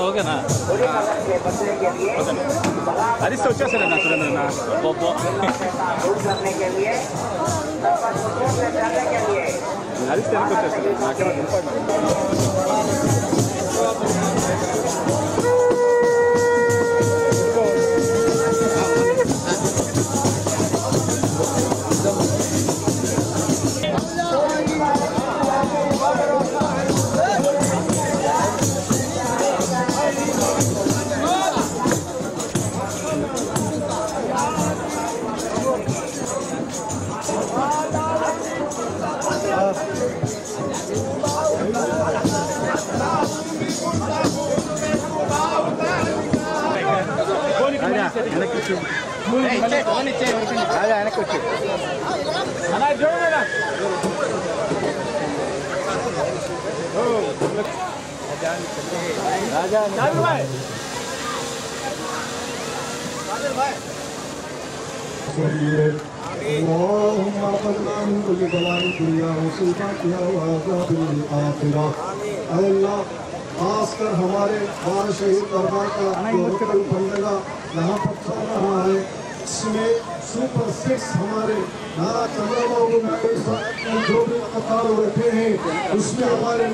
ఓకేనా హరీష్ వచ్చేసాడు నా సురేంద్ర హరీష్ తెలుగు వచ్చేసాడు నాకేమో खासकर हमारे बार शहीद दरबार का बंदेगा यहाँ पर चल रहा है, इसमें सुपर 6 हमारे नारा चंद्रबाबू नायडू साहब जो भी कतार बैठे हैं उसमें हमारे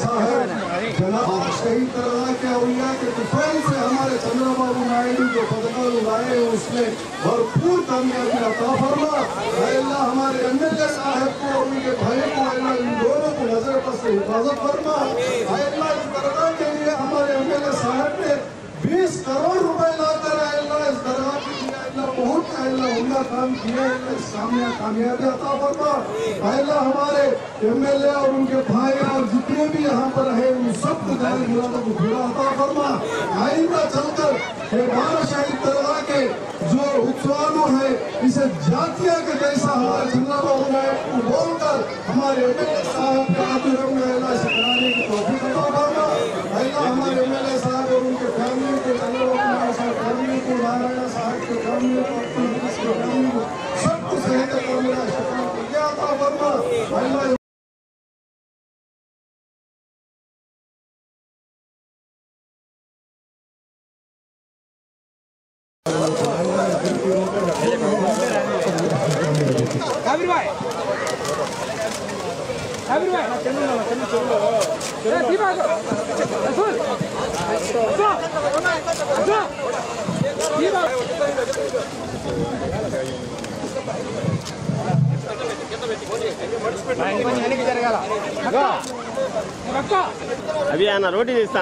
साहब जनाब शहीद दरबार के अवलिया के डिफेंस से हमारे चंद्रबाबू नायडू जो पदक लाए हैं उसमें भरपूर कामयाबी अता फरमा। अल्लाह हमारे एमएलए साहब को और उनके भाई को अल्लाह इन दोनों को नजर पर से हिफाजत फरमा। अल्लाह इस दरगाह के लिए हमारे एमएलए साहब ने 20 करोड़ रुपए लाकर अल्लाह इस दरगाह के लिए अल्लाह बहुत अल्लाह उम्दा काम किया, सामने कामयाबी अता फरमा। अल्लाह हमारे एमएलए और उनके भाई और जितने भी यहाँ पर है उन सबको जायज मुरादों को पूरा अता फरमा। आइंदा चलकर बारह शहीद दरगाह के जो उत्सवालु है इसे जातिया के जैसा हमारे चंद्रबाबू नायडू को बोलकर हमारे एमएलए साहब के अल्लाह से कराने की तौफीक अता फरमा। अल्लाह हमारे एमएलए साहब और उनके फैमिली को चंद्रबाबू नायडू साहब फैमिली को नारायण साहब के फैमिली को सबको सही करना शुक्रिया अता फरमा। अल्लाह अभी आना रोटी देता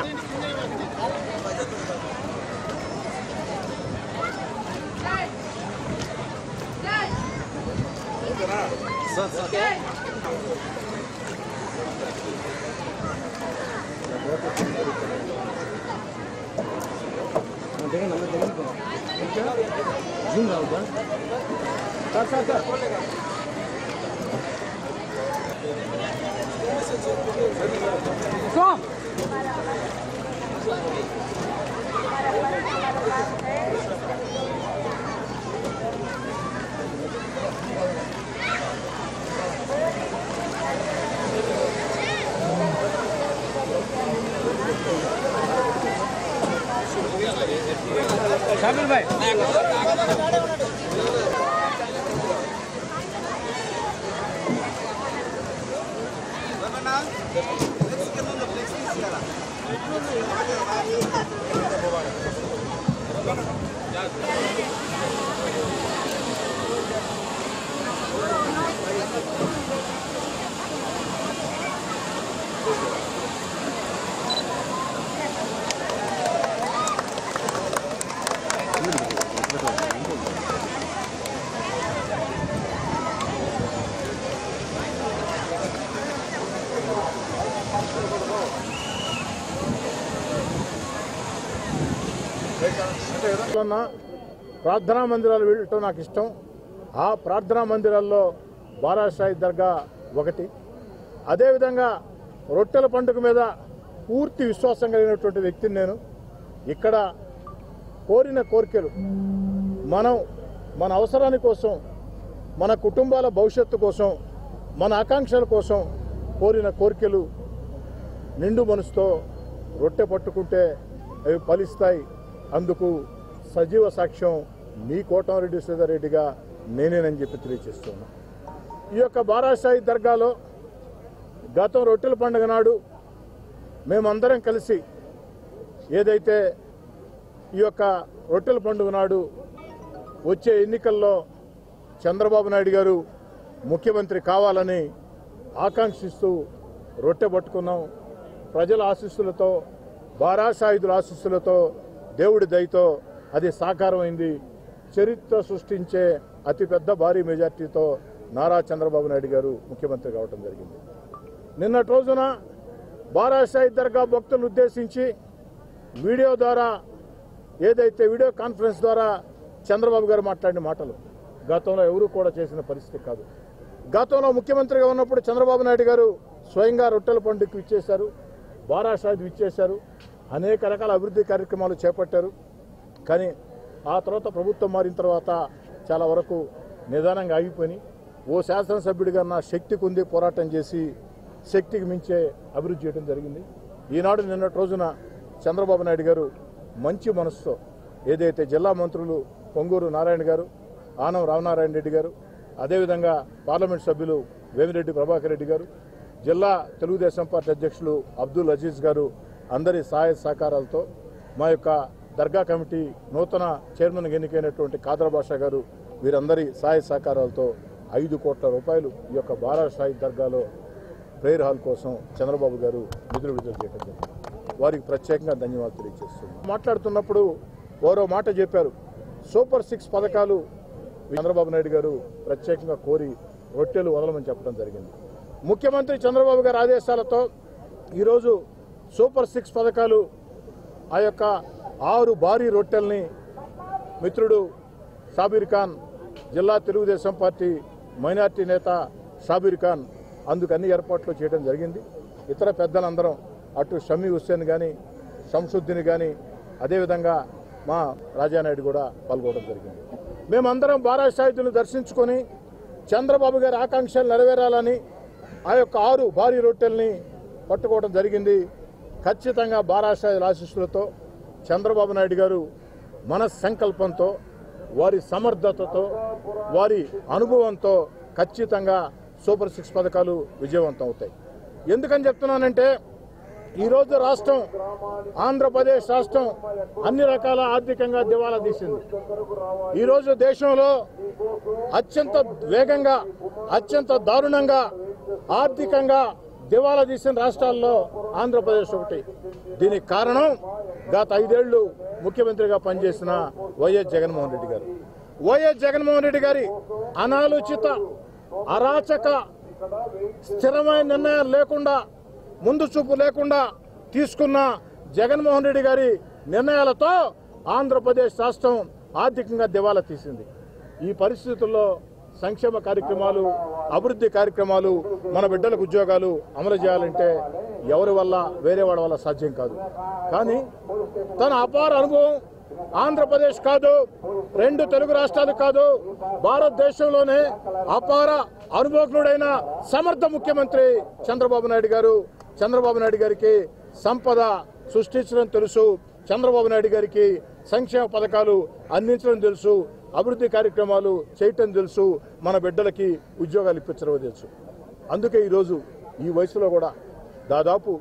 शामिल भाई ప్రార్థనా మందిరాలు వెళ్ళటం నాకు ఇష్టం. ఆ ప్రార్థనా మందిరాల్లో బారాషాయి దర్గా ఒకటి. అదేవిధంగా రొట్టెల పండుగ మీద పూర్తి విశ్వాసం కలిగినటువంటి వ్యక్తిని నేను. ఇక్కడ కోరిన కోరికలు మనం మన అవసరాని కోసం, మన కుటుంబాల భవిష్యత్తు కోసం, మన ఆకాంక్షల కోసం కోరిన కోరికలు నిండు మనసుతో రొట్టె పట్టుకుంటే అవి ఫలిస్తాయి. అందుకు సజీవ సాక్ష్యం మీ కోటమిరెడ్డి శ్రీధర్ రెడ్డిగా నేనేనని చెప్పి తెలియజేస్తున్నాను. ఈ యొక్క బారాషాయి దర్గాలో గతం రొట్టెల పండుగ నాడు మేమందరం కలిసి ఏదైతే ఈ యొక్క రొట్టెల పండుగ నాడు వచ్చే ఎన్నికల్లో చంద్రబాబు నాయుడు గారు ముఖ్యమంత్రి కావాలని ఆకాంక్షిస్తూ రొట్టె పట్టుకున్నాం. ప్రజల ఆశీస్సులతో, బారాషాయిదుల ఆశీస్సులతో, దేవుడి దయతో అది సాకారమైంది. చరిత్ర సృష్టించే అతిపెద్ద భారీ మెజార్టీతో నారా చంద్రబాబు నాయుడు గారు ముఖ్యమంత్రి కావడం జరిగింది. నిన్నటి రోజున బారాషాయి దర్గా భక్తులను ఉద్దేశించి వీడియో ద్వారా, ఏదైతే వీడియో కాన్ఫరెన్స్ ద్వారా చంద్రబాబు గారు మాట్లాడిన మాటలు గతంలో ఎవరు కూడా చేసిన పరిస్థితి కాదు. గతంలో ముఖ్యమంత్రిగా ఉన్నప్పుడు చంద్రబాబు నాయుడు గారు స్వయంగా రొట్టెల పండుగకు ఇచ్చేశారు, బారాషాయికి ఇచ్చేశారు, అనేక రకాల అభివృద్ధి కార్యక్రమాలు చేపట్టారు. కానీ ఆ తర్వాత ప్రభుత్వం మారిన తర్వాత చాలా వరకు నిదానంగా ఆగిపోయి, ఓ శాసనసభ్యుడిగా నా శక్తికి ఉంది పోరాటం చేసి శక్తికి మించే అభివృద్ధి చేయడం జరిగింది. ఈనాడు నిన్నటి రోజున చంద్రబాబు నాయుడు గారు మంచి మనసుతో ఏదైతే జిల్లా మంత్రులు పొంగూరు నారాయణ గారు, ఆనం రామనారాయణ రెడ్డి గారు, అదేవిధంగా పార్లమెంట్ సభ్యులు వేమిరెడ్డి ప్రభాకర్ రెడ్డి గారు, జిల్లా తెలుగుదేశం పార్టీ అధ్యక్షులు అబ్దుల్ అజీజ్ గారు అందరి సహాయ సహకారాలతో, మా యొక్క దర్గా కమిటీ నూతన చైర్మన్ ఎన్నికైనటువంటి కాదర్ బాషా గారు, వీరందరి సహాయ సహకారాలతో 5 కోట్ల రూపాయలు ఈ యొక్క బారాషాయి దర్గాలో ప్రేయర్ హాల్ కోసం చంద్రబాబు గారు నిధులు విడుదల చేయడం జరిగింది. వారికి ప్రత్యేకంగా ధన్యవాదాలు తెలియజేస్తున్నాం. మాట్లాడుతున్నప్పుడు వారో మాట చెప్పారు, సూపర్ 6 పథకాలు చంద్రబాబు నాయుడు గారు ప్రత్యేకంగా కోరి రొట్టెలు వదలమని చెప్పడం జరిగింది. ముఖ్యమంత్రి చంద్రబాబు గారి ఆదేశాలతో ఈరోజు సూపర్ 6 పథకాలు, ఆ యొక్క 6 భారీ రొట్టెల్ని మిత్రుడు షాబీర్ ఖాన్, జిల్లా తెలుగుదేశం పార్టీ మైనార్టీ నేత షాబీర్ ఖాన్ అందుకు అన్ని ఏర్పాట్లు చేయడం జరిగింది. ఇతర పెద్దలందరం అటు షమీ హుస్సేన్ కానీ, షంసుద్దీన్ కానీ, అదేవిధంగా మా రాజానాయుడు కూడా పాల్గొనడం జరిగింది. మేమందరం బారాషాయిదులను దర్శించుకొని చంద్రబాబు గారి ఆకాంక్షలు నెరవేరాలని ఆ యొక్క 6 భారీ రొట్టెల్ని పట్టుకోవడం జరిగింది. ఖచ్చితంగా బారాషాయిదుల ఆశీస్సులతో చంద్రబాబు నాయుడు గారు మన సంకల్పంతో, వారి సమర్థతతో, వారి అనుభవంతో ఖచ్చితంగా సూపర్ 6 పథకాలు విజయవంతం అవుతాయి. ఎందుకని చెప్తున్నానంటే ఈరోజు రాష్ట్రం, ఆంధ్రప్రదేశ్ రాష్ట్రం అన్ని రకాల ఆర్థికంగా దివాలా తీసింది. ఈరోజు దేశంలో అత్యంత వేగంగా, అత్యంత దారుణంగా ఆర్థికంగా దివాలా తీసిన రాష్ట్రాల్లో ఆంధ్రప్రదేశ్ ఒకటి. దీనికి కారణం గత 5 ఏళ్లు ముఖ్యమంత్రిగా పనిచేసిన వైఎస్ జగన్మోహన్ రెడ్డి గారు. వైఎస్ జగన్మోహన్ రెడ్డి గారి అనాలోచిత, అరాచక, స్థిరమైన నిర్ణయాలు లేకుండా, ముందు చూపు లేకుండా తీసుకున్న జగన్మోహన్ రెడ్డి గారి నిర్ణయాలతో ఆంధ్రప్రదేశ్ రాష్ట్రం ఆర్థికంగా దివాలా తీసింది. ఈ పరిస్థితుల్లో సంక్షేమ కార్యక్రమాలు, అభివృద్ధి కార్యక్రమాలు, మన బిడ్డలకు ఉద్యోగాలు అమలు చేయాలంటే ఎవరి వల్ల, వేరే వాళ్ళ వల్ల సాధ్యం కాదు. కానీ తన అపార అనుభవం ఆంధ్రప్రదేశ్ కాదు, 2 తెలుగు రాష్ట్రాలు కాదు, భారతదేశంలోనే అపార అనుభవజ్ఞుడైన సమర్థ ముఖ్యమంత్రి చంద్రబాబు నాయుడు గారు. చంద్రబాబు నాయుడు గారికి సంపద సృష్టించడం తెలుసు. చంద్రబాబు నాయుడు గారికి సంక్షేమ పథకాలు అందించడం తెలుసు, అభివృద్ధి కార్యక్రమాలు చేయటం తెలుసు, మన బిడ్డలకి ఉద్యోగాలు ఇప్పించడం తెలుసు. అందుకే ఈరోజు ఈ వయసులో కూడా దాదాపు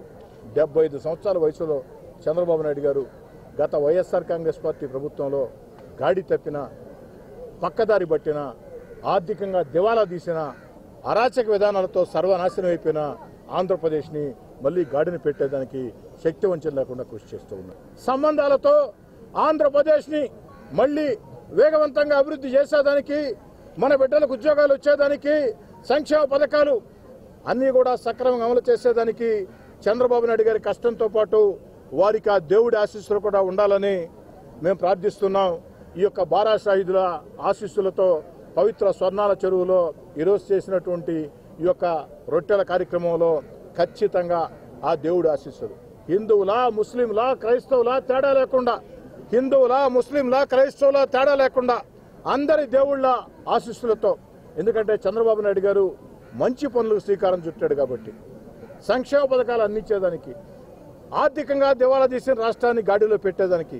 75 సంవత్సరాల వయసులో చంద్రబాబు నాయుడు గారు గత వైఎస్ఆర్ కాంగ్రెస్ పార్టీ ప్రభుత్వంలో గాడి తప్పిన, పక్కదారి పట్టిన, ఆర్థికంగా దివాలా తీసిన, అరాచక విధానాలతో సర్వనాశనం అయిపోయిన ఆంధ్రప్రదేశ్ని మళ్ళీ గాడిని పెట్టేదానికి శక్తి వంచన లేకుండా కృషి చేస్తూ ఉన్నారు. సంబంధాలతో ఆంధ్రప్రదేశ్ని మళ్ళీ వేగవంతంగా అభివృద్ధి చేసేదానికి, మన బిడ్డలకు ఉద్యోగాలు వచ్చేదానికి, సంక్షేమ పథకాలు అన్నీ కూడా సక్రమంగా అమలు చేసేదానికి చంద్రబాబు నాయుడు గారి కష్టంతో పాటు వారికి ఆ దేవుడి ఆశీస్సులు కూడా ఉండాలని మేము ప్రార్థిస్తున్నాం. ఈ యొక్క బారా షాహిదుల ఆశీస్సులతో పవిత్ర స్వర్ణాల చెరువులో ఈరోజు చేసినటువంటి ఈ యొక్క రొట్టెల కార్యక్రమంలో ఖచ్చితంగా ఆ దేవుడి ఆశీస్సులు హిందువులా, ముస్లింలా, క్రైస్తవులా తేడా లేకుండా, హిందువులా, ముస్లింలా, క్రైస్తవులా తేడా లేకుండా అందరి దేవుళ్ళ ఆశీస్సులతో, ఎందుకంటే చంద్రబాబు నాయుడు గారు మంచి పనులకు శ్రీకారం చుట్టాడు కాబట్టి, సంక్షేమ పథకాలు అందించేదానికి, ఆర్థికంగా దివాలా తీసిన రాష్ట్రాన్ని గాడిలో పెట్టేదానికి,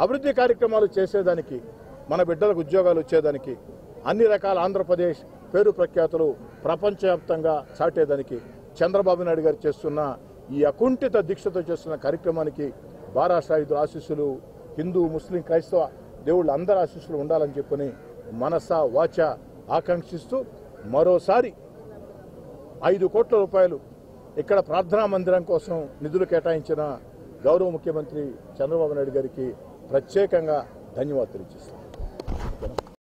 అభివృద్ధి కార్యక్రమాలు చేసేదానికి, మన బిడ్డలకు ఉద్యోగాలు వచ్చేదానికి, అన్ని రకాల ఆంధ్రప్రదేశ్ పేరు ప్రఖ్యాతులు ప్రపంచవ్యాప్తంగా చాటేదానికి చంద్రబాబు నాయుడు గారు చేస్తున్న ఈ అకుంఠిత దీక్షతో చేస్తున్న కార్యక్రమానికి బారా షాహిదుల ఆశీస్సులు, హిందూ, ముస్లిం, క్రైస్తవ దేవుళ్ళ అందరి ఆశీస్సులు ఉండాలని చెప్పని మనస వాచ ఆకాంక్షిస్తూ మరోసారి 5 కోట్ల రూపాయలు ఇక్కడ ప్రార్థనా మందిరం కోసం నిధులు కేటాయించిన గౌరవ ముఖ్యమంత్రి చంద్రబాబు నాయుడు గారికి ప్రత్యేకంగా ధన్యవాదాలు తెలియజేస్తాను.